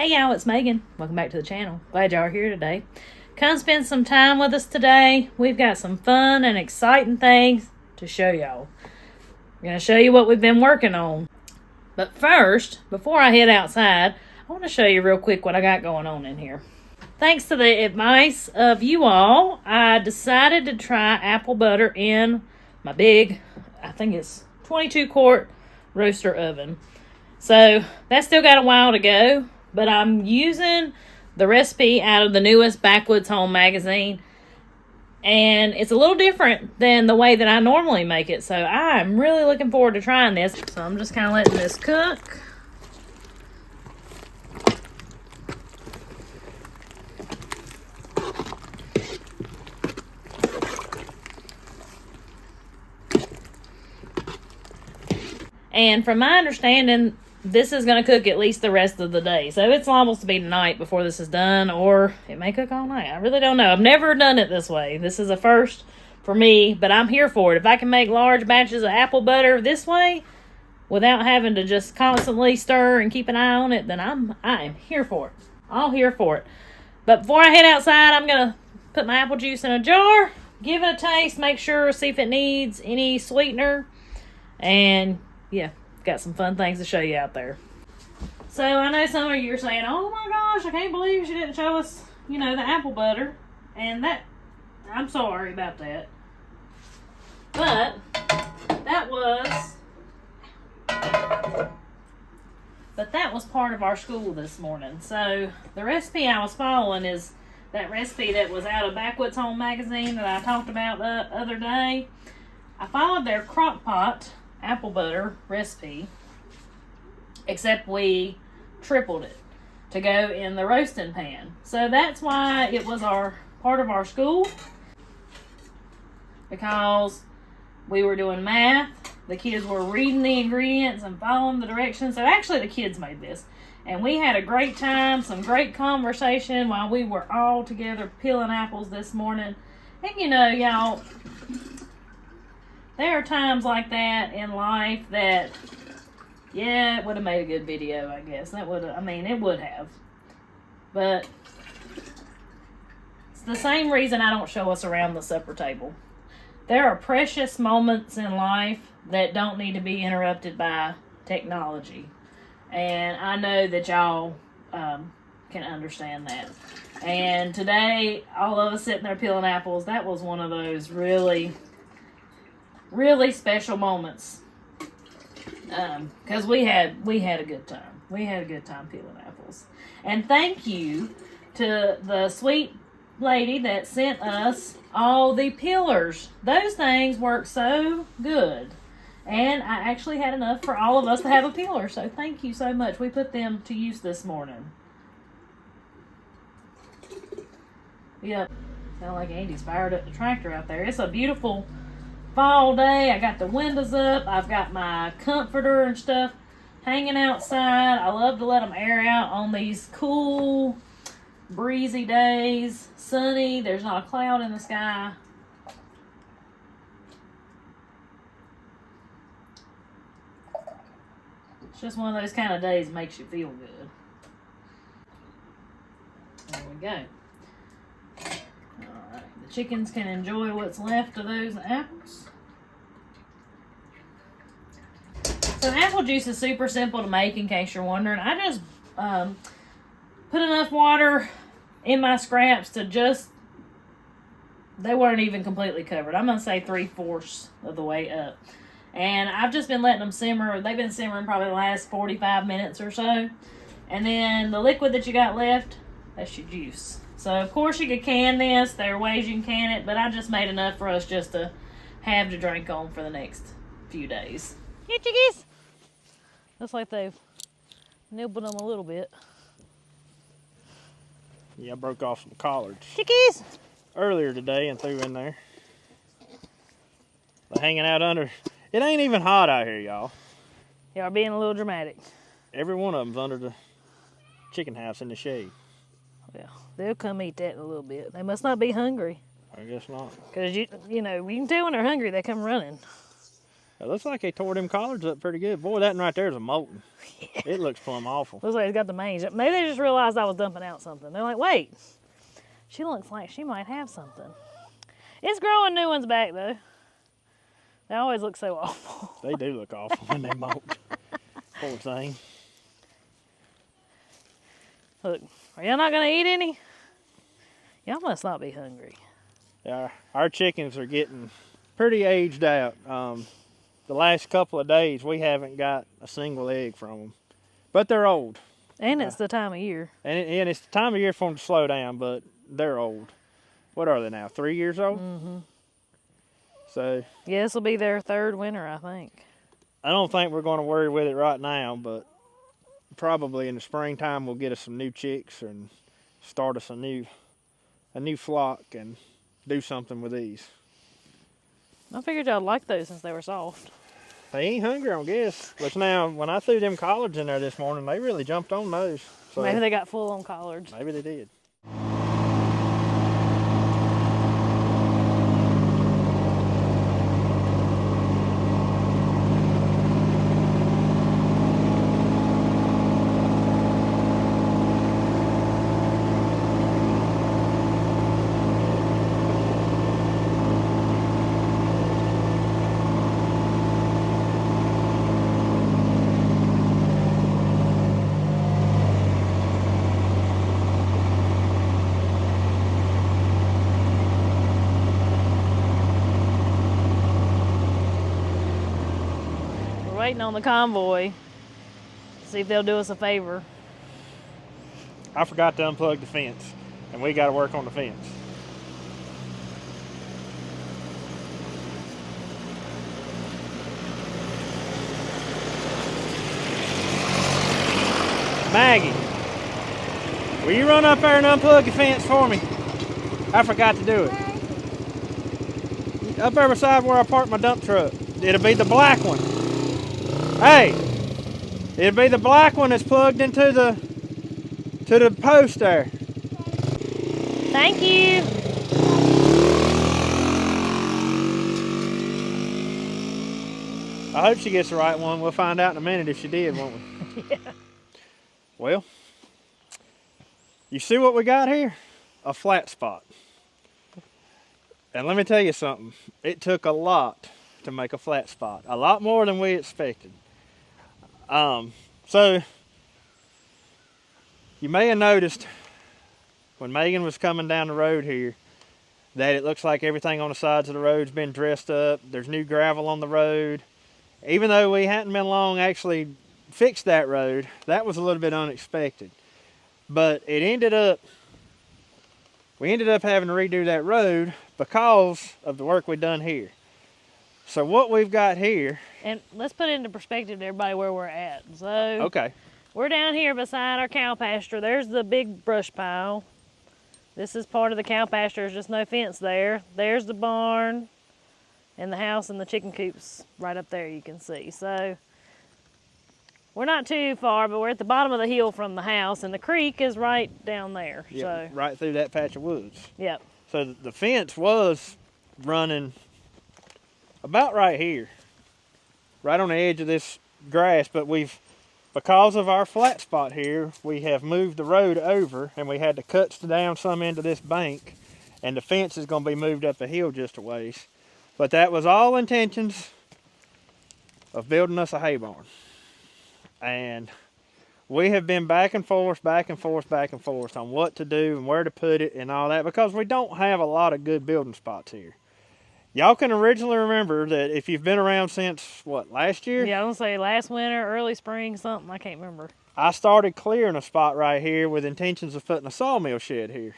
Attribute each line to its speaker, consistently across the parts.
Speaker 1: Hey y'all, it's Megan. Welcome back to the channel. Glad y'all are here today. Come spend some time with us today. We've got some fun and exciting things to show y'all. We're going to show you what we've been working on. But first, before I head outside, I want to show you real quick what I got going on in here. Thanks to the advice of you all, I decided to try apple butter in my big, I think it's 22 quart roaster oven. So that's still got a while to go. But I'm using the recipe out of the newest Backwoods Home magazine. And it's a little different than the way that I normally make it. So I'm really looking forward to trying this. So I'm just kind of letting this cook. And from my understanding, this is going to cook at least the rest of the day. So it's liable to be tonight before this is done, or it may cook all night. I really don't know. I've never done it this way. This is a first for me, but I'm here for it. If I can make large batches of apple butter this way without having to just constantly stir and keep an eye on it, then I am here for it. All here for it. But before I head outside, I'm going to put my apple juice in a jar, give it a taste, make sure, see if it needs any sweetener, and yeah. Got some fun things to show you out there. So I know some of you are saying, oh my gosh, I can't believe she didn't show us, the apple butter. And I'm sorry about that. But that was part of our school this morning. So the recipe I was following is that recipe that was out of Backwoods Home magazine that I talked about the other day. I followed their crock pot apple butter recipe, except we tripled it to go in the roasting pan. So that's why it was part of our school, because we were doing math, the kids were reading the ingredients and following the directions. So actually the kids made this, and we had a great time, some great conversation while we were all together peeling apples this morning. And y'all, there are times like that in life that, yeah, it would have made a good video, I guess. It would have. But it's the same reason I don't show us around the supper table. There are precious moments in life that don't need to be interrupted by technology. And I know that y'all can understand that. And today, all of us sitting there peeling apples, that was one of those really special moments, because we had a good time. We had a good time peeling apples. And thank you to the sweet lady that sent us all the peelers. Those things work so good, and I actually had enough for all of us to have a peeler. So thank you so much. We put them to use this morning. Yep, sound like Andy's fired up the tractor out there. It's a beautiful fall day. I got the windows up. I've got my comforter and stuff hanging outside. I love to let them air out on these cool, breezy days. Sunny. There's not a cloud in the sky. It's just one of those kind of days that makes you feel good. There we go. The chickens can enjoy what's left of those apples. So apple juice is super simple to make, in case you're wondering. I just put enough water in my scraps to they weren't even completely covered. I'm going to say 3/4 of the way up. And I've just been letting them simmer. They've been simmering probably the last 45 minutes or so. And then the liquid that you got left, that's your juice. So, of course, you could can this. There are ways you can can it, but I just made enough for us just to have to drink on for the next few days. Here, chickies! Looks like they've nibbled them a little bit.
Speaker 2: Yeah, I broke off some collards
Speaker 1: Chickies!
Speaker 2: earlier today and threw in there. They're hanging out under. It ain't even hot out here, y'all.
Speaker 1: Y'all being a little dramatic.
Speaker 2: Every one of them's under the chicken house in the shade.
Speaker 1: Well, they'll come eat that in a little bit. They must not be hungry.
Speaker 2: I guess not.
Speaker 1: Because, you know, you can tell when they're hungry, they come running.
Speaker 2: It looks like they tore them collards up pretty good. Boy, that one right there is a molten. Yeah. It looks plumb awful.
Speaker 1: Looks like it's got the mange. Maybe they just realized I was dumping out something. They're like, wait, she looks like she might have something. It's growing new ones back, though. They always look so awful.
Speaker 2: They do look awful when they molt. Poor thing.
Speaker 1: Look, are y'all not going to eat any? Y'all must not be hungry.
Speaker 2: Yeah, our chickens are getting pretty aged out. The last couple of days, we haven't got a single egg from them. But they're old.
Speaker 1: And it's the time of year.
Speaker 2: And it's the time of year for them to slow down, but they're old. What are they now, 3 years old?
Speaker 1: Mm-hmm.
Speaker 2: So
Speaker 1: yeah, this will be their third winter, I think.
Speaker 2: I don't think we're going to worry with it right now, but probably in the springtime we'll get us some new chicks and start us a new flock and do something with these.
Speaker 1: I figured y'all'd like those since they were soft.
Speaker 2: They ain't hungry, I guess. But now, when I threw them collards in there this morning, they really jumped on those. So
Speaker 1: maybe they got full on collards.
Speaker 2: Maybe they did.
Speaker 1: Waiting on the convoy. See if they'll do us a favor.
Speaker 2: I forgot to unplug the fence, and we got to work on the fence. Maggie, will you run up there and unplug the fence for me? I forgot to do it. Up there beside where I parked my dump truck. It'll be the black one. Hey, it'll be the black one that's plugged into the post there.
Speaker 1: Thank you.
Speaker 2: I hope she gets the right one. We'll find out in a minute if she did, won't we?
Speaker 1: Yeah.
Speaker 2: Well, you see what we got here? A flat spot. And let me tell you something. It took a lot to make a flat spot. A lot more than we expected. So you may have noticed when Megan was coming down the road here that it looks like everything on the sides of the road's been dressed up. There's new gravel on the road. Even though we hadn't been long actually fixed that road, that was a little bit unexpected. But we ended up having to redo that road because of the work we've done here. So what we've got here...
Speaker 1: And let's put it into perspective to everybody where we're at. So
Speaker 2: okay.
Speaker 1: We're down here beside our cow pasture. There's the big brush pile. This is part of the cow pasture. There's just no fence there. There's the barn and the house and the chicken coops right up there you can see. So we're not too far, but we're at the bottom of the hill from the house, and the creek is right down there.
Speaker 2: Yep,
Speaker 1: so
Speaker 2: right through that patch of woods.
Speaker 1: Yep.
Speaker 2: So the fence was running about right here, right on the edge of this grass, but because of our flat spot here, we have moved the road over, and we had to cut down some into this bank, and the fence is going to be moved up the hill just a ways. But that was all intentions of building us a hay barn. And we have been back and forth on what to do and where to put it and all that, because we don't have a lot of good building spots here. Y'all can originally remember that if you've been around since, what, last year?
Speaker 1: Yeah, I was going to say last winter, early spring, something, I can't remember.
Speaker 2: I started clearing a spot right here with intentions of putting a sawmill shed here.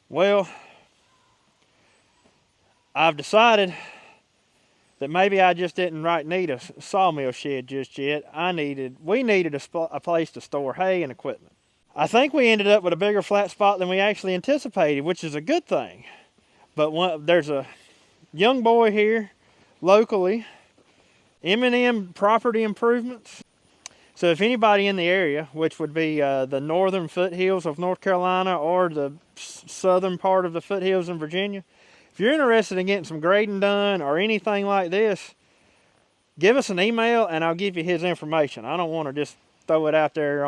Speaker 2: Well, I've decided that maybe I just didn't need a sawmill shed just yet. We needed a place to store hay and equipment. I think we ended up with a bigger flat spot than we actually anticipated, which is a good thing. But there's a young boy here, locally, M&M Property Improvements. So if anybody in the area, which would be the northern foothills of North Carolina or the southern part of the foothills in Virginia, if you're interested in getting some grading done or anything like this, give us an email and I'll give you his information. I don't want to just throw it out there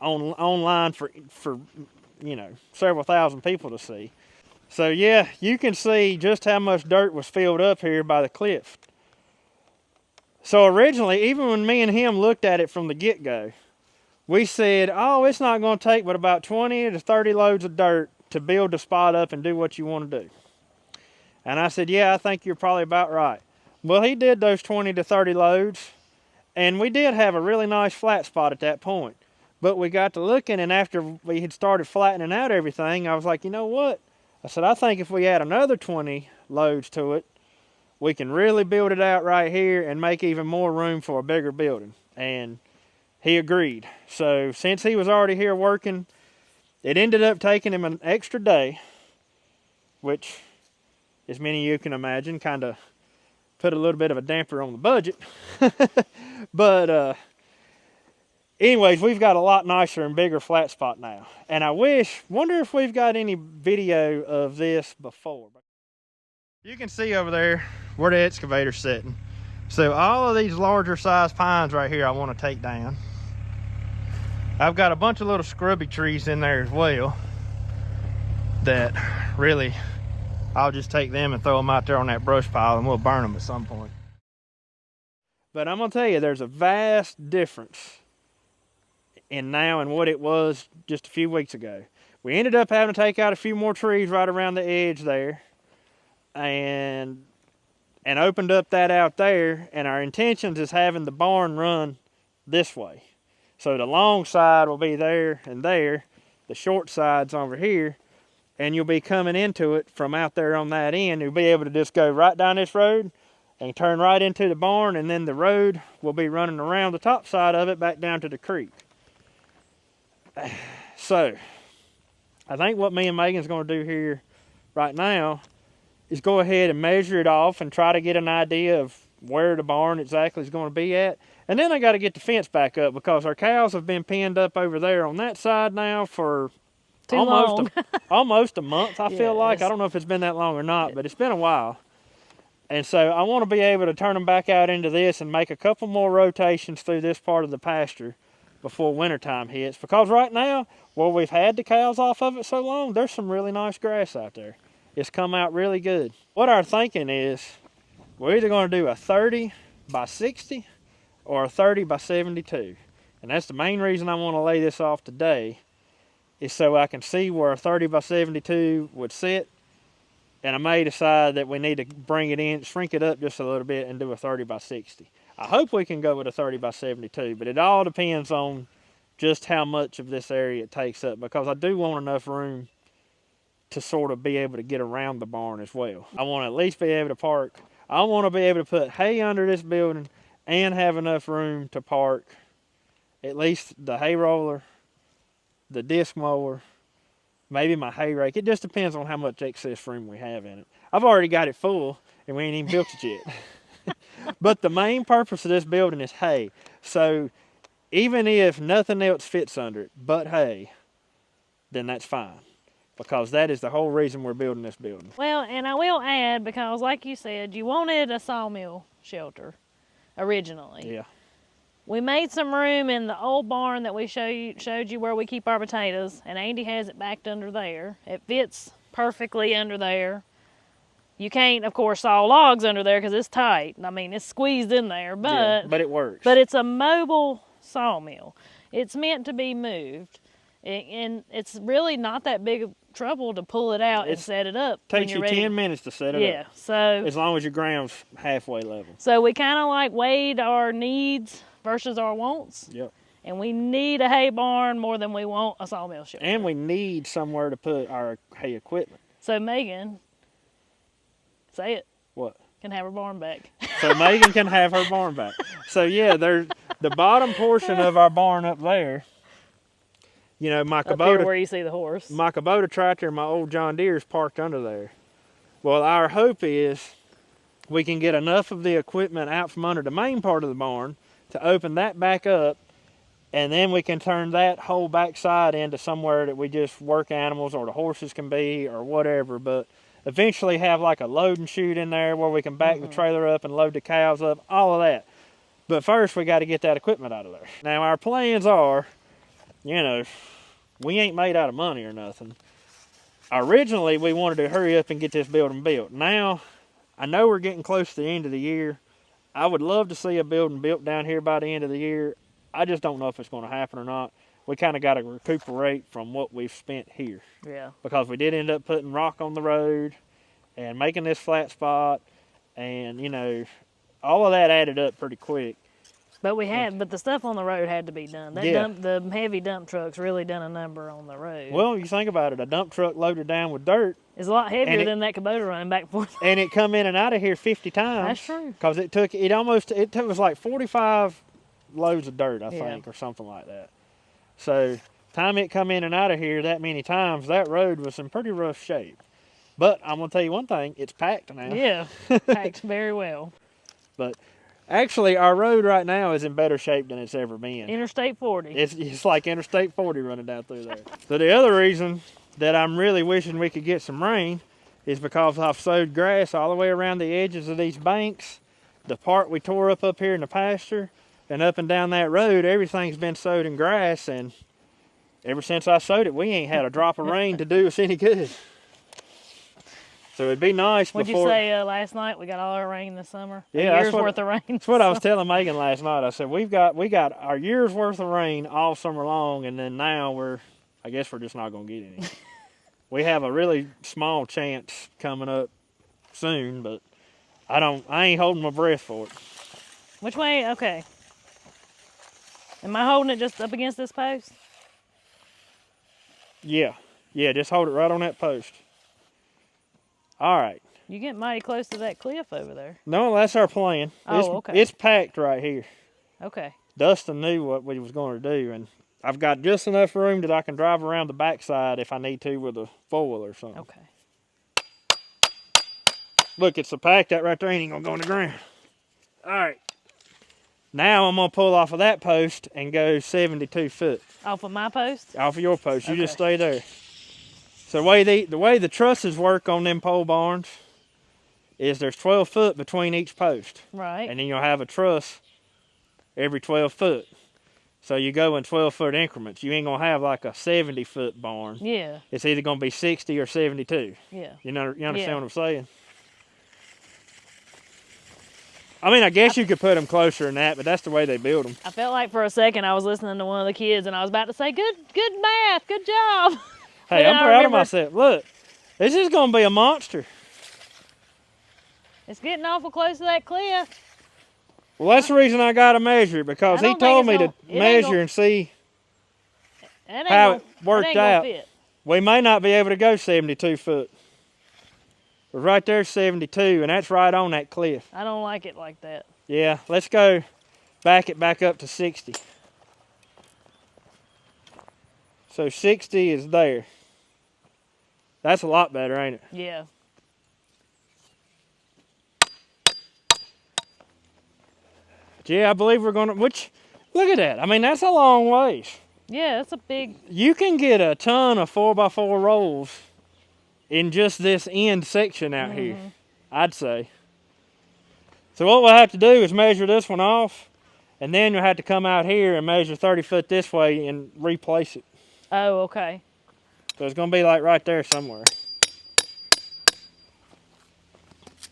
Speaker 2: online for several thousand people to see. So yeah, you can see just how much dirt was filled up here by the cliff. So originally, even when me and him looked at it from the get-go, we said, oh, it's not going to take but about 20 to 30 loads of dirt to build the spot up and do what you want to do. And I said, yeah, I think you're probably about right. Well, he did those 20 to 30 loads, and we did have a really nice flat spot at that point. But we got to looking, and after we had started flattening out everything, I was like, you know what? I said, I think if we add another 20 loads to it, we can really build it out right here and make even more room for a bigger building. And he agreed. So since he was already here working, it ended up taking him an extra day, which, as many of you can imagine, kind of put a little bit of a damper on the budget. But anyways, we've got a lot nicer and bigger flat spot now. And I wonder if we've got any video of this before. You can see over there where the excavator's sitting. So all of these larger size pines right here I want to take down. I've got a bunch of little scrubby trees in there as well that really I'll just take them and throw them out there on that brush pile and we'll burn them at some point. But I'm going to tell you, there's a vast difference in now and what it was just a few weeks ago. We ended up having to take out a few more trees right around the edge there and opened up that out there, and our intentions is having the barn run this way. So the long side will be there and there, the short side's over here, and you'll be coming into it from out there on that end. You'll be able to just go right down this road and turn right into the barn, and then the road will be running around the top side of it back down to the creek. So I think what me and Megan's going to do here right now is go ahead and measure it off and try to get an idea of where the barn exactly is going to be at. And then I got to get the fence back up because our cows have been penned up over there on that side now for almost a month, I feel like. I don't know if it's been that long or not, but it's been a while. And so I want to be able to turn them back out into this and make a couple more rotations through this part of the pasture before wintertime hits. Because right now, where we've had the cows off of it so long, there's some really nice grass out there. It's come out really good. What our thinking is, we're either going to do a 30 by 60 or a 30 by 72. And that's the main reason I want to lay this off today, is so I can see where a 30 by 72 would sit. And I may decide that we need to bring it in, shrink it up just a little bit and do a 30 by 60. I hope we can go with a 30 by 72, but it all depends on just how much of this area it takes up, because I do want enough room to sort of be able to get around the barn as well. I want to at least be able to park. I want to be able to put hay under this building and have enough room to park at least the hay roller, the disc mower, maybe my hay rake. It just depends on how much excess room we have in it. I've already got it full and we ain't even built it yet. But the main purpose of this building is hay. So even if nothing else fits under it but hay, then that's fine. Because that is the whole reason we're building this building.
Speaker 1: Well, and I will add, because like you said, you wanted a sawmill shelter originally.
Speaker 2: Yeah.
Speaker 1: We made some room in the old barn that we showed you where we keep our potatoes, and Andy has it backed under there. It fits perfectly under there. You can't, of course, saw logs under there because it's tight. I mean, it's squeezed in there, but
Speaker 2: yeah, but it works.
Speaker 1: But it's a mobile sawmill. It's meant to be moved, and it's really not that big of trouble to pull it out and set it up.
Speaker 2: Takes you 10 minutes to set it up.
Speaker 1: Yeah, so
Speaker 2: as long as your ground's halfway level.
Speaker 1: So we kind of like weighed our needs versus our wants.
Speaker 2: Yep.
Speaker 1: And we need a hay barn more than we want a sawmill shelter.
Speaker 2: And we need somewhere to put our hay equipment.
Speaker 1: So Megan, say it.
Speaker 2: What?
Speaker 1: Can have her barn back.
Speaker 2: So Megan can have her barn back. So yeah, there's the bottom portion of our barn up there. You know, my Kubota,
Speaker 1: up here where you see the horse.
Speaker 2: My Kubota tractor and my old John Deere is parked under there. Well, our hope is we can get enough of the equipment out from under the main part of the barn to open that back up, and then we can turn that whole back side into somewhere that we just work animals or the horses can be or whatever. But eventually have like a loading chute in there where we can back the trailer up and load the cows up, all of that. But first we got to get that equipment out of there. Now our plans are, you know, we ain't made out of money or nothing. Originally we wanted to hurry up and get this building built. Now I know we're getting close to the end of the year. I would love to see a building built down here by the end of the year. I just don't know if it's going to happen or not. We kind of got to recuperate from what we've spent here.
Speaker 1: Yeah.
Speaker 2: Because we did end up putting rock on the road and making this flat spot, and you know, all of that added up pretty quick.
Speaker 1: But but the stuff on the road had to be done. The heavy dump trucks really done a number on the road.
Speaker 2: Well, you think about it, a dump truck loaded down with dirt
Speaker 1: is a lot heavier than that Kubota running back and forth.
Speaker 2: And it come in and out of here 50 times.
Speaker 1: That's true.
Speaker 2: Because it took like 45 loads of dirt, I think, or something like that. So, time it come in and out of here that many times, that road was in pretty rough shape. But I'm gonna tell you one thing, it's packed now.
Speaker 1: Yeah, packed very well.
Speaker 2: But actually, our road right now is in better shape than it's ever been.
Speaker 1: Interstate 40.
Speaker 2: It's like Interstate 40 running down through there. So the other reason that I'm really wishing we could get some rain is because I've sowed grass all the way around the edges of these banks. The part we tore up here in the pasture and up and down that road, everything's been sowed in grass, and ever since I sowed it, we ain't had a drop of rain to do us any good. So it'd be nice.
Speaker 1: What'd you say last night? We got all our rain this summer.
Speaker 2: Yeah,
Speaker 1: a year's worth of rain.
Speaker 2: That's what I was telling Megan last night. I said we got our year's worth of rain all summer long, and then now I guess we're just not gonna get any. We have a really small chance coming up soon, but I ain't holding my breath for it.
Speaker 1: Which way? Okay. Am I holding it just up against this post?
Speaker 2: Yeah, just hold it right on that post. All right.
Speaker 1: You get mighty close to that cliff over there.
Speaker 2: No, that's our plan.
Speaker 1: Okay.
Speaker 2: It's packed right here.
Speaker 1: Okay.
Speaker 2: Dustin knew what we was going to do, and I've got just enough room that I can drive around the backside if I need to with a four-wheel or something.
Speaker 1: Okay.
Speaker 2: Look, it's so packed that right there ain't even going to go on the ground. All right. Now I'm going to pull off of that post and go 72 foot.
Speaker 1: Off of my post?
Speaker 2: Off of your post. You just stay there. So the way the trusses work on them pole barns is there's 12 foot between each post.
Speaker 1: Right.
Speaker 2: And then you'll have a truss every 12 foot. So you go in 12-foot increments. You ain't going to have like a 70-foot barn.
Speaker 1: Yeah.
Speaker 2: It's either going to be 60 or 72.
Speaker 1: Yeah.
Speaker 2: You understand what I'm saying? I mean, I guess you could put them closer than that, but that's the way they build them.
Speaker 1: I felt like for a second I was listening to one of the kids and I was about to say, good math, good job.
Speaker 2: Hey, I'm proud of myself. Look, this is going to be a monster.
Speaker 1: It's getting awful close to that cliff.
Speaker 2: Well, that's the reason I got to measure it, because he told me to measure and see how it worked out. We may not be able to go 72 foot. But right there's 72, and that's right on that cliff.
Speaker 1: I don't like it like that.
Speaker 2: Yeah, let's go back it back up to 60. So 60 is there. That's a lot better, ain't it?
Speaker 1: Yeah.
Speaker 2: Yeah, I believe we're going to, look at that. I mean, that's a long ways.
Speaker 1: Yeah, that's a big.
Speaker 2: You can get a ton of 4x4 rolls in just this end section out here, I'd say. So what we'll have to do is measure this one off, and then you'll have to come out here and measure 30 foot this way and replace it.
Speaker 1: Oh, okay.
Speaker 2: So it's going to be like right there somewhere.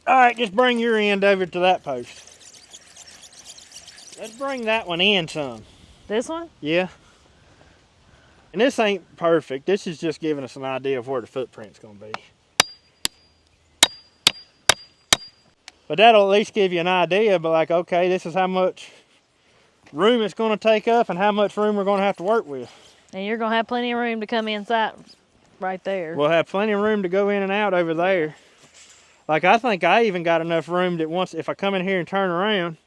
Speaker 2: All right, just bring your end over to that post. Let's bring that one in some.
Speaker 1: This one?
Speaker 2: Yeah. And this ain't perfect. This is just giving us an idea of where the footprint's going to be. But that'll at least give you an idea, but like, okay, this is how much room it's going to take up and how much room we're going to have to work with.
Speaker 1: And you're going to have plenty of room to come inside right there.
Speaker 2: We'll have plenty of room to go in and out over there. Like, I think I even got enough room that once, if I come in here and turn around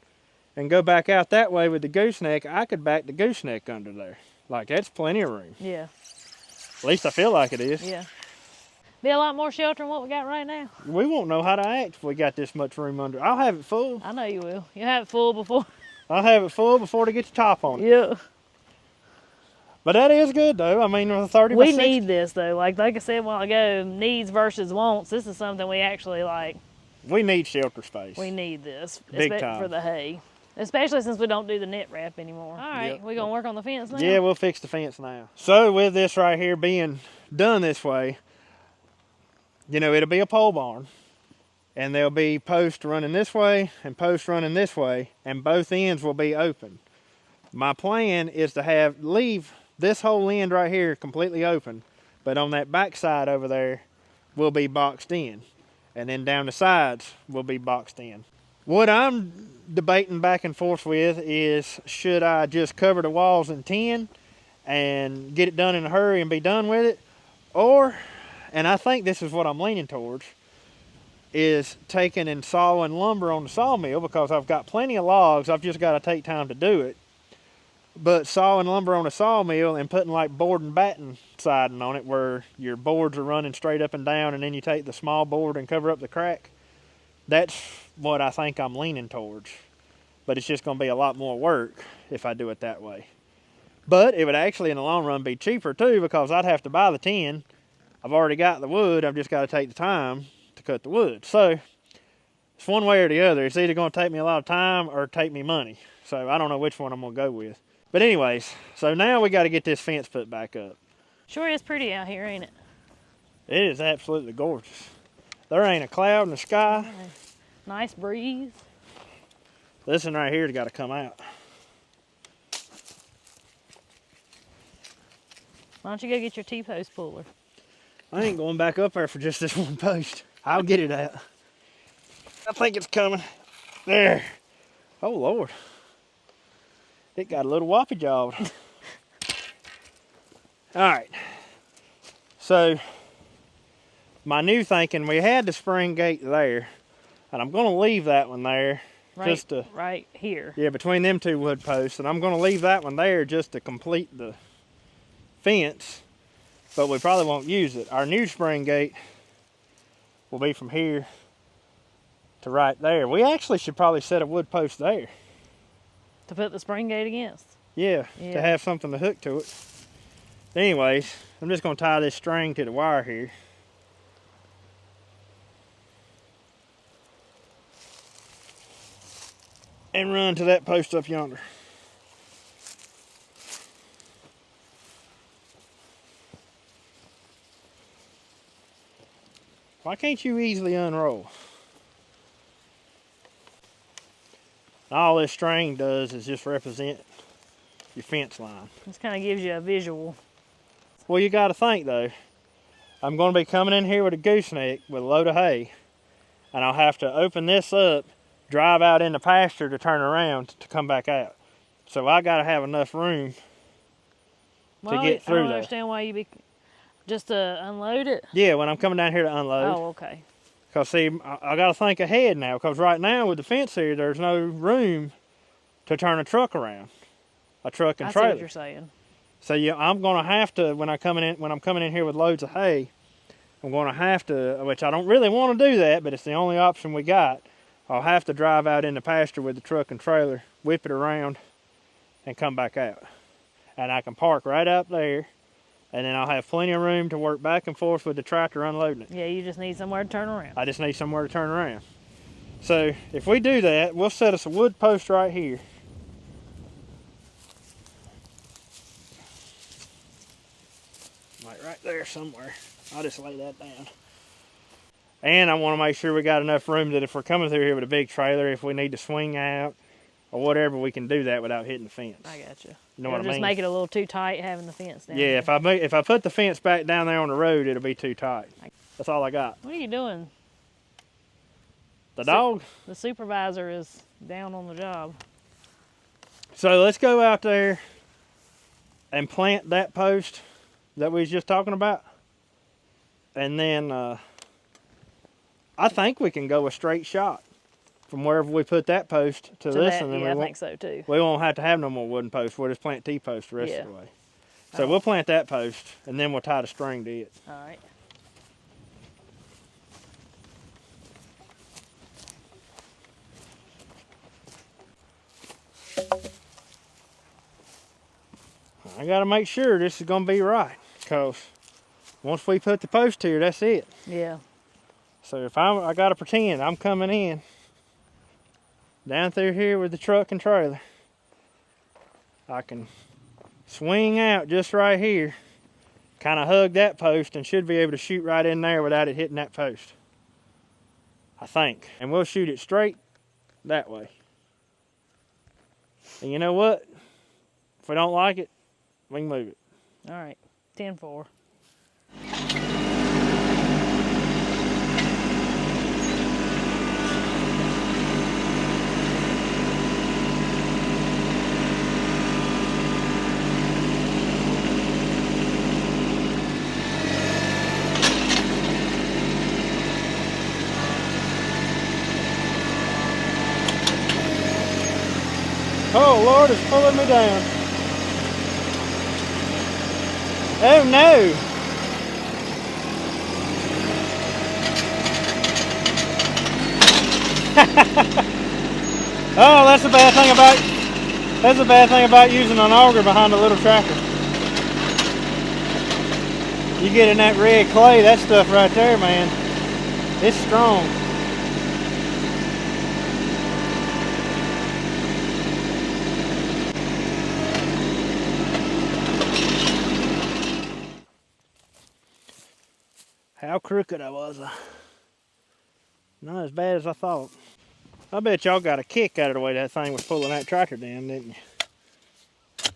Speaker 2: and go back out that way with the gooseneck, I could back the gooseneck under there. Like, that's plenty of room.
Speaker 1: Yeah.
Speaker 2: At least I feel like it is.
Speaker 1: Yeah. Be a lot more shelter than what we got right now.
Speaker 2: We won't know how to act if we got this much room under. I'll have it full.
Speaker 1: I know you will. You'll have it full before.
Speaker 2: I'll have it full before they get the top on it.
Speaker 1: Yeah.
Speaker 2: But that is good though. I mean, with a 30 by
Speaker 1: We
Speaker 2: 60.
Speaker 1: need this though. Like I said a while ago, needs versus wants. This is something we actually like.
Speaker 2: We need shelter space.
Speaker 1: We need this.
Speaker 2: Big time.
Speaker 1: For the hay. Especially since we don't do the net wrap anymore. All right,
Speaker 2: Yep.
Speaker 1: we gonna work on the fence now?
Speaker 2: Yeah, we'll fix the fence now. So with this right here being done this way, you know, it'll be a pole barn. And there'll be posts running this way and posts running this way, and both ends will be open. My plan is to leave this whole end right here completely open, but on that back side over there will be boxed in. And then down the sides will be boxed in. What I'm debating back and forth with is, should I just cover the walls in tin and get it done in a hurry and be done with it? Or, and I think this is what I'm leaning towards, is taking and sawing lumber on the sawmill, because I've got plenty of logs. I've just got to take time to do it. But sawing lumber on a sawmill and putting like board and batten siding on it, where your boards are running straight up and down, and then you take the small board and cover up the crack, that's what I think I'm leaning towards. But it's just going to be a lot more work if I do it that way. But it would actually in the long run be cheaper too, because I'd have to buy the tin. I've already got the wood. I've just got to take the time to cut the wood. So it's one way or the other. It's either going to take me a lot of time or take me money. So I don't know which one I'm going to go with. But anyways, so now we got to get this fence put back up.
Speaker 1: Sure is pretty out here, ain't it?
Speaker 2: It is absolutely gorgeous. There ain't a cloud in the sky.
Speaker 1: Nice breeze.
Speaker 2: This one right here's got to come out.
Speaker 1: Why don't you go get your T-post puller?
Speaker 2: I ain't going back up there for just this one post. I'll get it out. I think it's coming. There. Oh, Lord. It got a little whoppy jawed. All right. So, my new thinking, we had the spring gate there, and I'm going to leave that one there.
Speaker 1: Right here.
Speaker 2: Yeah, between them two wood posts, and I'm going to leave that one there just to complete the fence, but we probably won't use it. Our new spring gate will be from here to right there. We actually should probably set a wood post there.
Speaker 1: To put the spring gate against?
Speaker 2: Yeah, to have something to hook to it. Anyways, I'm just going to tie this string to the wire here. And run to that post up yonder. Why can't you easily unroll? All this string does is just represent your fence line.
Speaker 1: This kind of gives you a visual.
Speaker 2: Well, you got to think though, I'm going to be coming in here with a gooseneck with a load of hay, and I'll have to open this up, drive out in the pasture to turn around to come back out. So I got to have enough room to get through
Speaker 1: I don't
Speaker 2: there.
Speaker 1: understand why you be just to unload it.
Speaker 2: Yeah, when I'm coming down here to unload.
Speaker 1: Oh, okay.
Speaker 2: Because see, I got to think ahead now, because right now with the fence here, there's no room to turn a truck around, a truck and
Speaker 1: I
Speaker 2: trailer.
Speaker 1: see what you're saying.
Speaker 2: So yeah, I'm going to have to, when I'm coming in here with loads of hay, I'm going to have to, which I don't really want to do that, but it's the only option we got. I'll have to drive out in the pasture with the truck and trailer, whip it around, and come back out. And I can park right up there, and then I'll have plenty of room to work back and forth with the tractor unloading it.
Speaker 1: Yeah, you just need somewhere to turn around.
Speaker 2: I just need somewhere to turn around. So if we do that, we'll set us a wood post right here. Like right there somewhere. I'll just lay that down. And I want to make sure we got enough room that if we're coming through here with a big trailer, if we need to swing out or whatever, we can do that without hitting the fence.
Speaker 1: I got you.
Speaker 2: You know what I mean?
Speaker 1: Just make it a little too tight having the fence down.
Speaker 2: Yeah,
Speaker 1: there.
Speaker 2: if I put the fence back down there on the road, it'll be too tight. That's all I got.
Speaker 1: What are you doing?
Speaker 2: The dog?
Speaker 1: The supervisor is down on the job.
Speaker 2: So let's go out there and plant that post that we was just talking about. And then I think we can go a straight shot from wherever we put that post to this.
Speaker 1: That,
Speaker 2: and then
Speaker 1: yeah, I think so too.
Speaker 2: We won't have to have no more wooden posts. We'll just plant T-posts the rest of the way. So
Speaker 1: Oh.
Speaker 2: we'll plant that post and then we'll tie the string to it.
Speaker 1: All right.
Speaker 2: I gotta make sure this is gonna be right, because once we put the post here, that's it.
Speaker 1: Yeah.
Speaker 2: So if I gotta pretend I'm coming in down through here with the truck and trailer, I can swing out just right here, kind of hug that post, and should be able to shoot right in there without it hitting that post, I think. And we'll shoot it straight that way. And you know what? If we don't like it, we can move it.
Speaker 1: All right. 10-4.
Speaker 2: Oh Lord, it's pulling me down. Oh no. Oh, that's the bad thing about using an auger behind a little tractor. You get in that red clay, that stuff right there, man, it's strong. How crooked I was. Not as bad as I thought. I bet y'all got a kick out of the way that thing was pulling that tractor down, didn't you?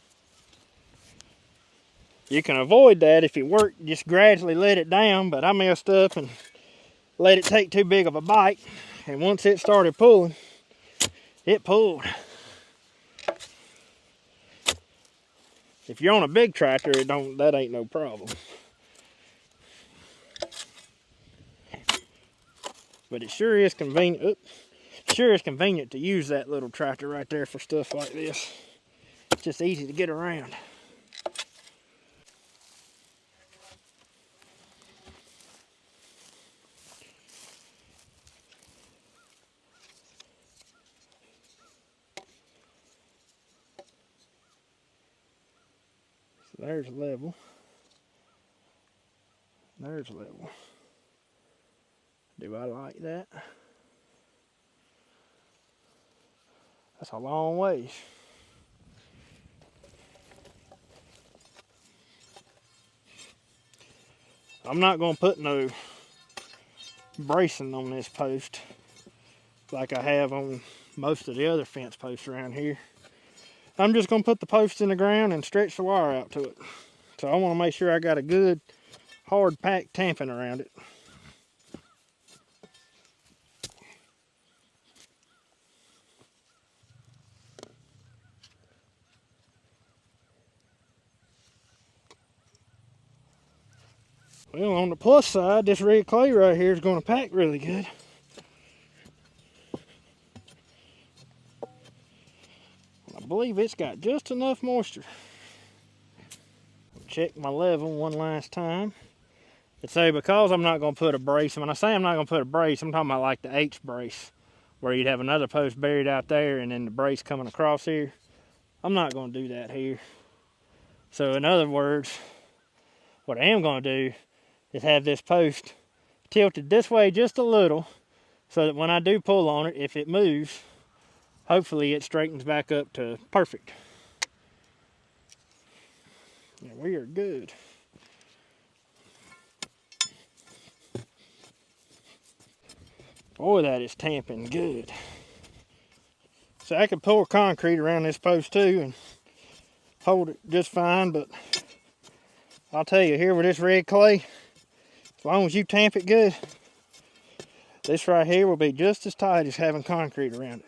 Speaker 2: You can avoid that if you work, just gradually let it down, but I messed up and let it take too big of a bite, and once it started pulling, it pulled. If you're on a big tractor, that ain't no problem. But it sure is convenient. Sure is convenient to use that little tractor right there for stuff like this. It's just easy to get around. So there's level. There's level. Do I like that? That's a long ways. I'm not going to put no bracing on this post like I have on most of the other fence posts around here. I'm just going to put the post in the ground and stretch the wire out to it. So I want to make sure I got a good hard packed tamping around it. Well, on the plus side, this red clay right here is going to pack really good. I believe it's got just enough moisture. Check my level one last time. And so because I'm not going to put a brace, and when I say I'm not going to put a brace, I'm talking about like the H brace, where you'd have another post buried out there and then the brace coming across here. I'm not going to do that here. So in other words, what I am going to do is have this post tilted this way just a little, so that when I do pull on it, if it moves, hopefully it straightens back up to perfect. Yeah, we are good. Boy, that is tamping good. So I could pour concrete around this post too and hold it just fine, but I'll tell you, here with this red clay, as long as you tamp it good, this right here will be just as tight as having concrete around it.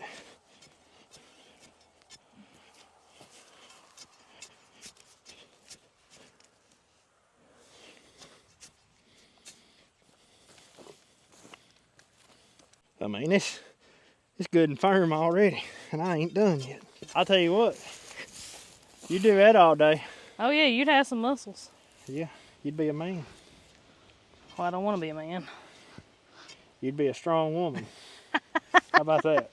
Speaker 2: I mean, it's good and firm already, and I ain't done yet. I'll tell you what, you do that all day.
Speaker 1: Oh, yeah, you'd have some muscles.
Speaker 2: Yeah, you'd be a man.
Speaker 1: Well, I don't want to be a man.
Speaker 2: You'd be a strong woman. How about that?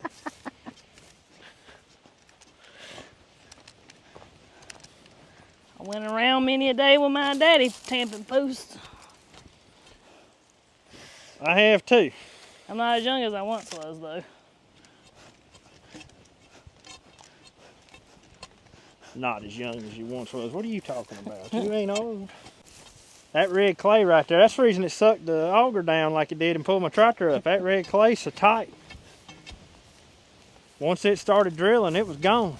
Speaker 1: I went around many a day with my daddy tamping posts.
Speaker 2: I have too.
Speaker 1: I'm not as young as I once was, though.
Speaker 2: Not as young as you once was. What are you talking about? You ain't old. That red clay right there, that's the reason it sucked the auger down like it did and pulled my tractor up. That red clay's so tight. Once it started drilling, it was gone.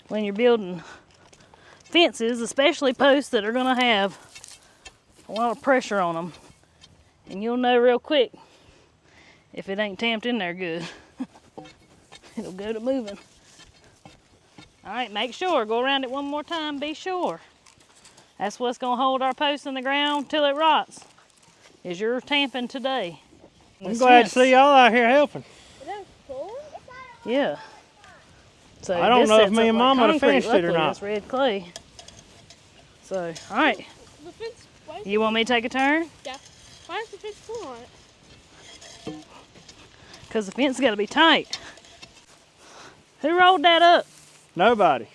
Speaker 1: When you're building fences, especially posts that are going to have a lot of pressure on them, and you'll know real quick if it ain't tamped in there good. It'll go to moving. All right, make sure. Go around it one more time. Be sure. That's what's going to hold our posts in the ground till it rots, is your tamping today.
Speaker 2: I'm glad to see y'all out here helping.
Speaker 1: Yeah. So
Speaker 2: I don't know if
Speaker 1: sets
Speaker 2: me
Speaker 1: up
Speaker 2: and
Speaker 1: like
Speaker 2: Mom would have
Speaker 1: concrete.
Speaker 2: finished it or
Speaker 1: Luckily,
Speaker 2: not.
Speaker 1: It's red clay. So, all right. You want me to take a turn?
Speaker 3: Yeah. Why is the fence full on it?
Speaker 1: Because the fence got to be tight. Who rolled that up?
Speaker 2: Nobody.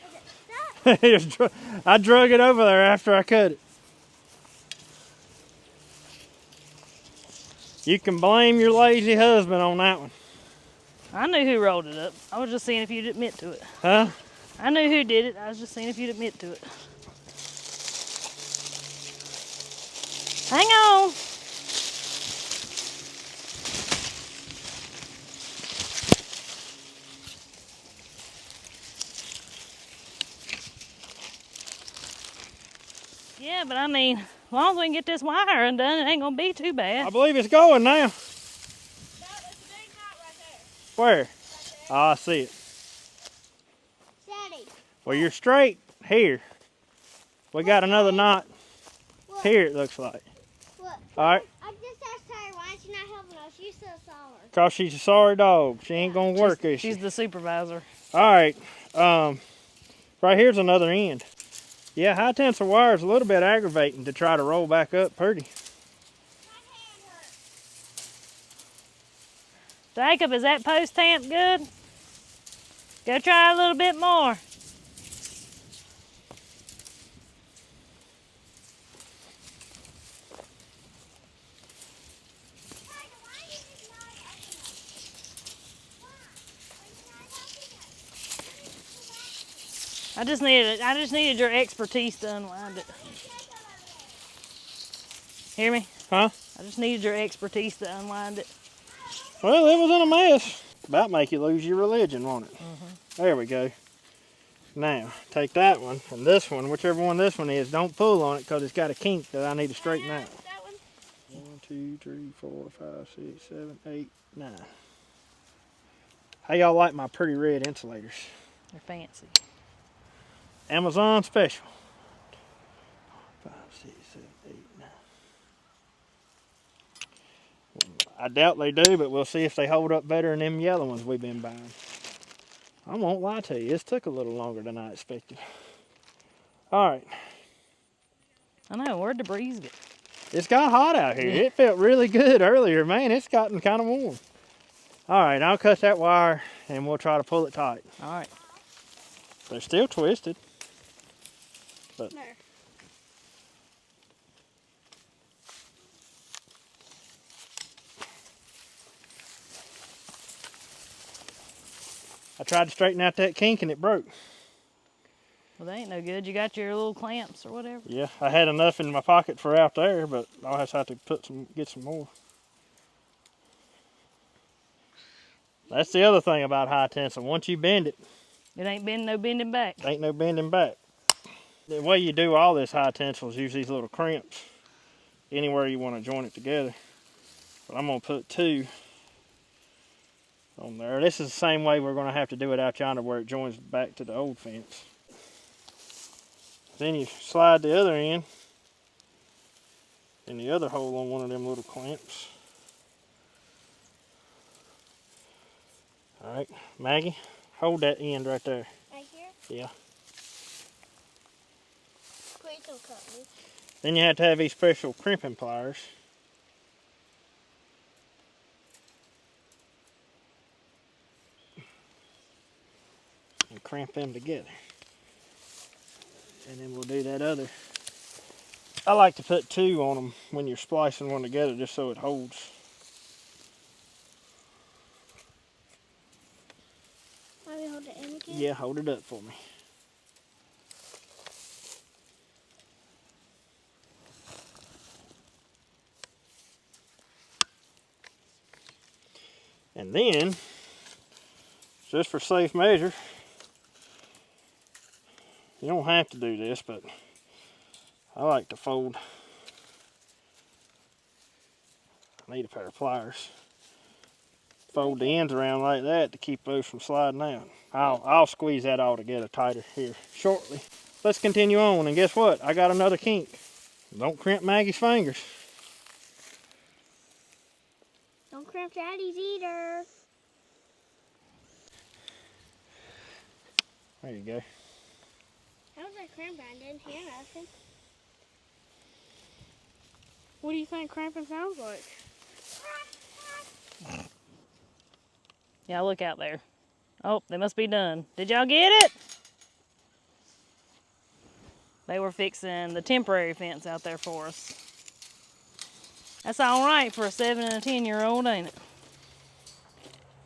Speaker 2: I drug it over there after I cut it. You can blame your lazy husband on that one.
Speaker 1: I knew who rolled it up. I was just seeing if you'd admit to it.
Speaker 2: Huh?
Speaker 1: I knew who did it. I was just seeing if you'd admit to it. Hang on. Yeah, but I mean, as long as we can get this wire undone, it ain't gonna be too
Speaker 2: I
Speaker 1: bad.
Speaker 2: believe it's going now.
Speaker 3: There's a big knot right there.
Speaker 2: Where?
Speaker 3: Right
Speaker 2: Oh, I see it.
Speaker 3: there. Daddy.
Speaker 2: Well, you're straight here. We got another knot
Speaker 3: What?
Speaker 2: here, it looks like.
Speaker 3: What?
Speaker 2: All right.
Speaker 3: I just asked her why is she not helping us. You so sorry.
Speaker 2: Because she's a sorry dog. She ain't going to work, is she?
Speaker 1: She's the supervisor.
Speaker 2: All right. Right here's another end. Yeah, high tensile wire is a little bit aggravating to try to roll back up pretty.
Speaker 3: My hand hurts.
Speaker 1: Jacob, is that post tamp good? Go try a little bit more. I just needed your expertise to unwind it. Hear me?
Speaker 2: Huh?
Speaker 1: I just needed your expertise to unwind it.
Speaker 2: Well, it was in a mess. About make you lose your religion, won't it? There we go. Now, take that one and this one, whichever one this one is, don't pull on it because it's got a kink that I need to straighten out.
Speaker 3: That one.
Speaker 2: 1, 2, 3, 4, 5, 6, 7, 8, 9. How y'all like my pretty red insulators?
Speaker 1: They're fancy.
Speaker 2: Amazon special. 5, 6, 7, 8, 9. I doubt they do, but we'll see if they hold up better than them yellow ones we've been buying. I won't lie to you, it's took a little longer than I expected. All right.
Speaker 1: I know, where'd the breeze go?
Speaker 2: It's got hot out here.
Speaker 1: Yeah.
Speaker 2: It felt really good earlier. Man, it's gotten kind of warm. All right, I'll cut that wire and we'll try to pull it tight.
Speaker 1: All right.
Speaker 2: They're still twisted. But
Speaker 3: No.
Speaker 2: I tried to straighten out that kink and it broke.
Speaker 1: Well, they ain't no good. You got your little clamps or whatever.
Speaker 2: Yeah, I had enough in my pocket for out there, but I'll just have to get some more. That's the other thing about high tensile. Once you bend it,
Speaker 1: It ain't been no bending back.
Speaker 2: ain't no bending back. The way you do all this high tensile is use these little crimps anywhere you want to join it together. But I'm going to put 2 on there. This is the same way we're going to have to do it out yonder where it joins back to the old fence. Then you slide the other end in the other hole on one of them little clamps. All right, Maggie, Hold that end right there.
Speaker 3: Right here?
Speaker 2: Yeah.
Speaker 3: Please don't cut me.
Speaker 2: Then you have to have these special crimping pliers. And crimp them together. And then we'll do that other. I like to put 2 on them when you're splicing one together just so it holds.
Speaker 3: Want me to hold it in again?
Speaker 2: Yeah, hold it up for me. And then, just for safe measure, you don't have to do this, but I like to fold. I need a pair of pliers. Fold the ends around like that to keep those from sliding out. I'll squeeze that all together tighter here shortly. Let's continue on, and guess what? I got another kink. Don't crimp Maggie's fingers.
Speaker 3: Don't cramp Daddy's either.
Speaker 2: There you go.
Speaker 3: How was that cramp? I didn't hear nothing.
Speaker 1: What do you think cramping sounds like? Yeah, look out there. Oh, they must be done. Did y'all get it? They were fixing the temporary fence out there for us. That's all right for a 7 and a 10-year-old, ain't it?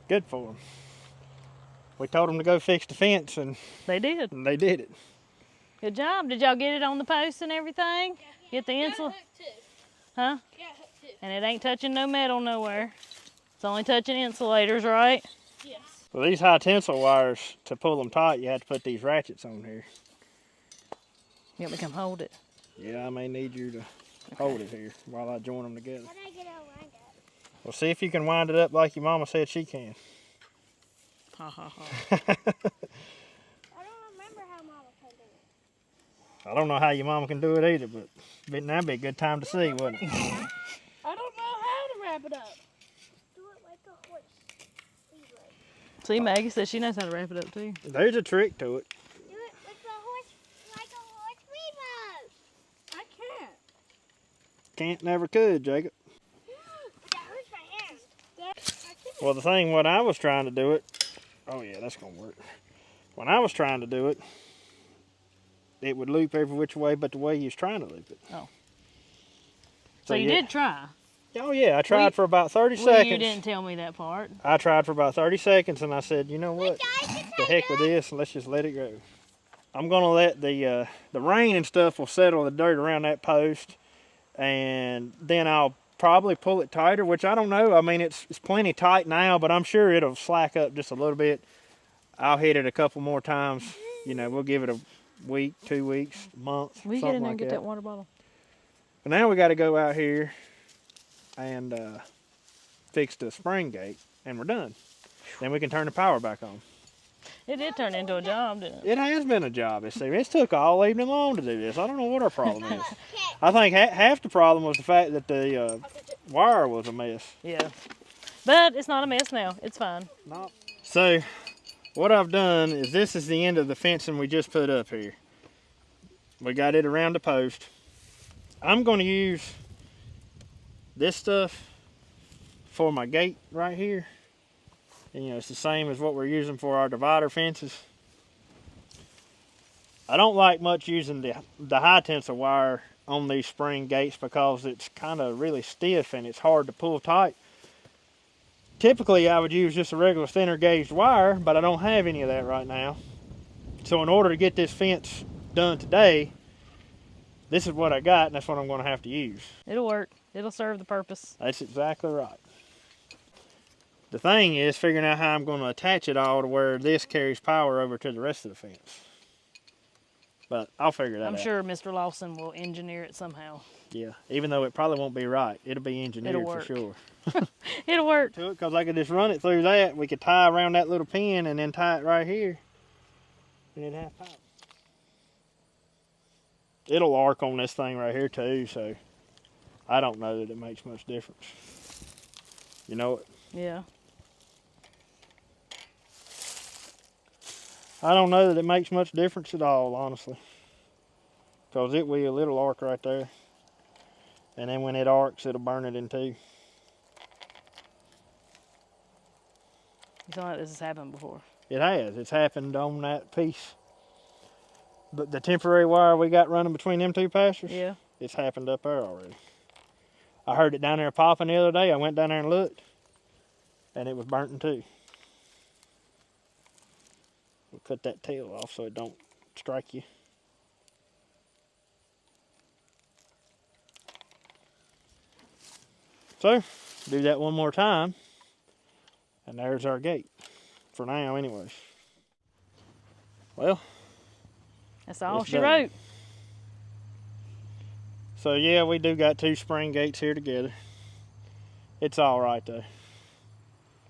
Speaker 2: Good for them. We told them to go fix the fence, and
Speaker 1: They did.
Speaker 2: they did it.
Speaker 1: Good job. Did y'all get it on the post and everything? Get the insul? Huh?
Speaker 3: Yeah, hook too.
Speaker 1: And it ain't touching no metal nowhere. It's only touching insulators, right?
Speaker 3: Yes.
Speaker 2: Well, these high tensile wires, to pull them tight, you have to put these ratchets on here.
Speaker 1: You want me to come hold it?
Speaker 2: Yeah, I may need you to hold it here while I join them together.
Speaker 3: How do I get it all lined up?
Speaker 2: Well, see if you can wind it up like your mama said she can.
Speaker 1: Ha ha ha.
Speaker 3: I don't remember how Mama can do it.
Speaker 2: I don't know how your mama can do it either, but that'd be a good time to see, wouldn't it?
Speaker 3: I don't know how to wrap it up. Do it like a horse.
Speaker 1: See, Maggie says she knows how to wrap it up too.
Speaker 2: There's a trick to it.
Speaker 3: Do it with a horse, like a horse weave. I can't.
Speaker 2: Can't, never could, Jacob.
Speaker 3: But that hurts my hand.
Speaker 2: Well, the thing when I was trying to do it, oh yeah, that's gonna work. When I was trying to do it, it would loop every which way but the way you was trying to loop it.
Speaker 1: Oh. So you did try.
Speaker 2: Oh yeah, I tried for about 30
Speaker 1: Well,
Speaker 2: seconds.
Speaker 1: you didn't tell me that part.
Speaker 2: I tried for about 30 seconds and I said, you know what? The heck with this, and let's just let it go. I'm gonna let the rain and stuff will settle the dirt around that post, and then I'll probably pull it tighter, which I don't know. I mean, it's plenty tight now, but I'm sure it'll slack up just a little bit. I'll hit it a couple more times. You know, we'll give it a week, 2 weeks, a month,
Speaker 1: Will you
Speaker 2: something
Speaker 1: get in there
Speaker 2: like
Speaker 1: and get
Speaker 2: that.
Speaker 1: that water bottle?
Speaker 2: But now we got to go out here and fix the spring gate, and we're done. Then we can turn the power back on.
Speaker 1: It did turn into a job, didn't it?
Speaker 2: It has been a job. It's took all evening long to do this. I don't know what our problem is. I think half the problem was the fact that the wire was a mess.
Speaker 1: Yeah. But it's not a mess now. It's fine.
Speaker 2: So what I've done is this is the end of the fencing we just put up here. We got it around the post. I'm going to use this stuff for my gate right here. And, you know, it's the same as what we're using for our divider fences. I don't like much using the high tensile wire on these spring gates because it's kind of really stiff and it's hard to pull tight. Typically I would use just a regular thinner gauge wire, but I don't have any of that right now. So in order to get this fence done today, this is what I got, and that's what I'm going to have to use.
Speaker 1: It'll work. It'll serve the purpose.
Speaker 2: That's exactly right. The thing is figuring out how I'm going to attach it all to where this carries power over to the rest of the fence. But I'll figure that out.
Speaker 1: I'm sure Mr. Lawson will engineer it somehow.
Speaker 2: Yeah, even though it probably won't be right. It'll be engineered for sure.
Speaker 1: It'll work.
Speaker 2: To it, because I could just run it through that. We could tie around that little pin and then tie it right here. And it'd have power. It'll arc on this thing right here too, so I don't know that it makes much difference. You know it?
Speaker 1: Yeah.
Speaker 2: I don't know that it makes much difference at all, honestly. Because it'll arc right there. And then when it arcs, it'll burn it in two.
Speaker 1: You sound like this has happened before.
Speaker 2: It has. It's happened on that piece. But the temporary wire we got running between them two pastures,
Speaker 1: Yeah.
Speaker 2: it's happened up there already. I heard it down there popping the other day. I went down there and looked, and it was burnt in two. We'll cut that tail off so it don't strike you. So, do that one more time, and there's our gate. For now, anyways. Well,
Speaker 1: That's all
Speaker 2: it's
Speaker 1: she
Speaker 2: done.
Speaker 1: wrote.
Speaker 2: So yeah, we do got two spring gates here together. It's all right though.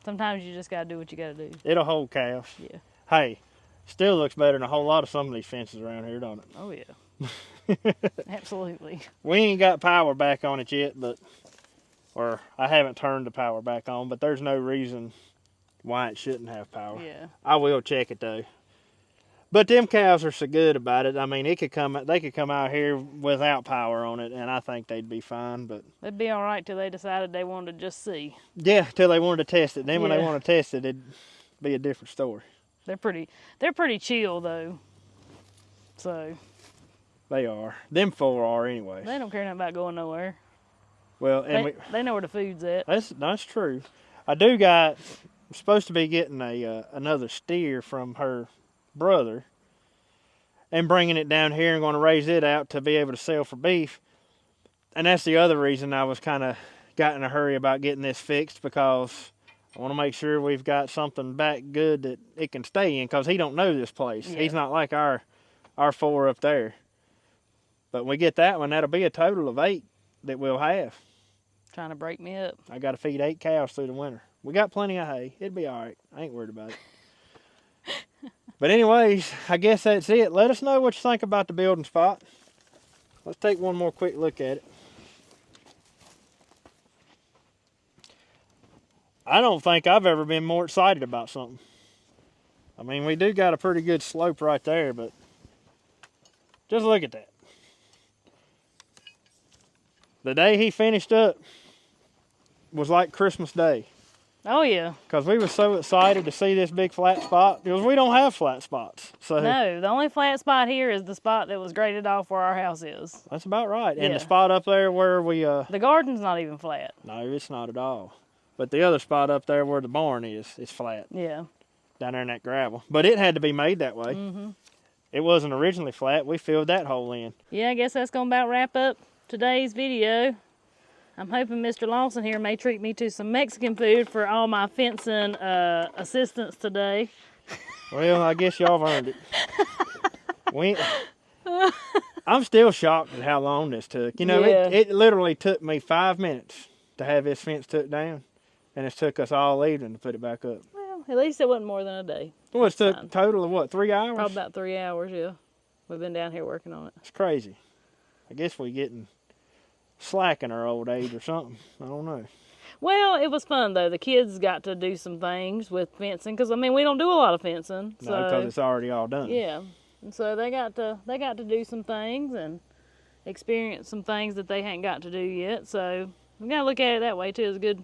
Speaker 1: Sometimes you just gotta do what you gotta do.
Speaker 2: It'll hold cows.
Speaker 1: Yeah.
Speaker 2: Hey, still looks better than a whole lot of some of these fences around here, don't it?
Speaker 1: Oh yeah. Absolutely.
Speaker 2: We ain't got power back on it yet, or I haven't turned the power back on, but there's no reason why it shouldn't have power.
Speaker 1: Yeah.
Speaker 2: I will check it though. But them cows are so good about it. I mean, they could come out here without power on it, and I think they'd be fine. But
Speaker 1: They'd be all right till they decided they wanted to just see.
Speaker 2: yeah, till they wanted to test it. Then when they
Speaker 1: Yeah.
Speaker 2: want to test it, it'd be a different story.
Speaker 1: They're pretty chill though. So
Speaker 2: They are. Them four are anyway.
Speaker 1: they don't care nothing about going nowhere.
Speaker 2: Well, and
Speaker 1: They know where the food's at.
Speaker 2: that's true. I do got supposed to be getting another steer from her brother and bringing it down here and going to raise it out to be able to sell for beef. And that's the other reason I was kind of got in a hurry about getting this fixed, because I want to make sure we've got something back good that it can stay in, because he don't know this place.
Speaker 1: Yeah.
Speaker 2: He's not like our four up there. But when we get that one, that'll be a total of 8 that we'll have.
Speaker 1: Trying to break me up.
Speaker 2: I got to feed 8 cows through the winter. We got plenty of hay. It'd be all right. I ain't worried about it. But anyways, I guess that's it. Let us know what you think about the building spot. Let's take one more quick look at it. I don't think I've ever been more excited about something. I mean, we do got a pretty good slope right there, but just look at that. The day he finished up was like Christmas Day.
Speaker 1: Oh yeah.
Speaker 2: Because we were so excited to see this big flat spot, because we don't have flat spots. So
Speaker 1: No, the only flat spot here is the spot that was graded off where our house is.
Speaker 2: that's about right. And
Speaker 1: Yeah.
Speaker 2: the spot up there where we
Speaker 1: The garden's not even flat.
Speaker 2: no, it's not at all. But the other spot up there where the barn is flat,
Speaker 1: Yeah.
Speaker 2: down there in that gravel. But it had to be made that way.
Speaker 1: Mm-hmm.
Speaker 2: It wasn't originally flat. We filled that hole in.
Speaker 1: Yeah, I guess that's gonna about wrap up today's video. I'm hoping Mr. Lawson here may treat me to some Mexican food for all my fencing assistance today.
Speaker 2: Well, I guess y'all have earned it. I'm still shocked at how long this took. You know,
Speaker 1: Yeah.
Speaker 2: it literally took me 5 minutes to have this fence took down, and it's took us all evening to put it back up.
Speaker 1: Well, at least it wasn't more than a day.
Speaker 2: Well, it's took
Speaker 1: Fine.
Speaker 2: total of what, 3 hours?
Speaker 1: Probably about 3 hours, yeah. We've been down here working on it.
Speaker 2: It's crazy. I guess we getting slack in our old age or something. I don't know.
Speaker 1: Well, it was fun though. The kids got to do some things with fencing, because I mean we don't do a lot of fencing.
Speaker 2: No, because it's already all done.
Speaker 1: Yeah, and so they got to do some things and experience some things that they hadn't got to do yet. So we gotta look at it that way too, as a good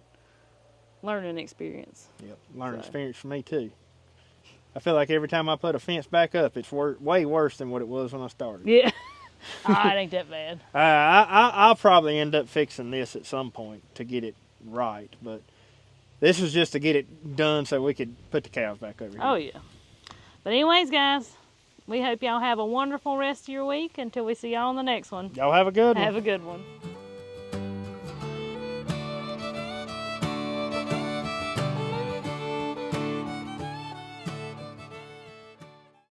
Speaker 1: learning experience.
Speaker 2: Yep. Learning
Speaker 1: So.
Speaker 2: experience for me too. I feel like every time I put a fence back up, it's way worse than what it was when I started.
Speaker 1: Yeah, it ain't that bad.
Speaker 2: I'll probably end up fixing this at some point to get it right, but this was just to get it done so we could put the cows back over here.
Speaker 1: Oh yeah. But anyways, guys, we hope y'all have a wonderful rest of your week until we see y'all on the next one.
Speaker 2: Y'all have a good one.
Speaker 1: Have a good one.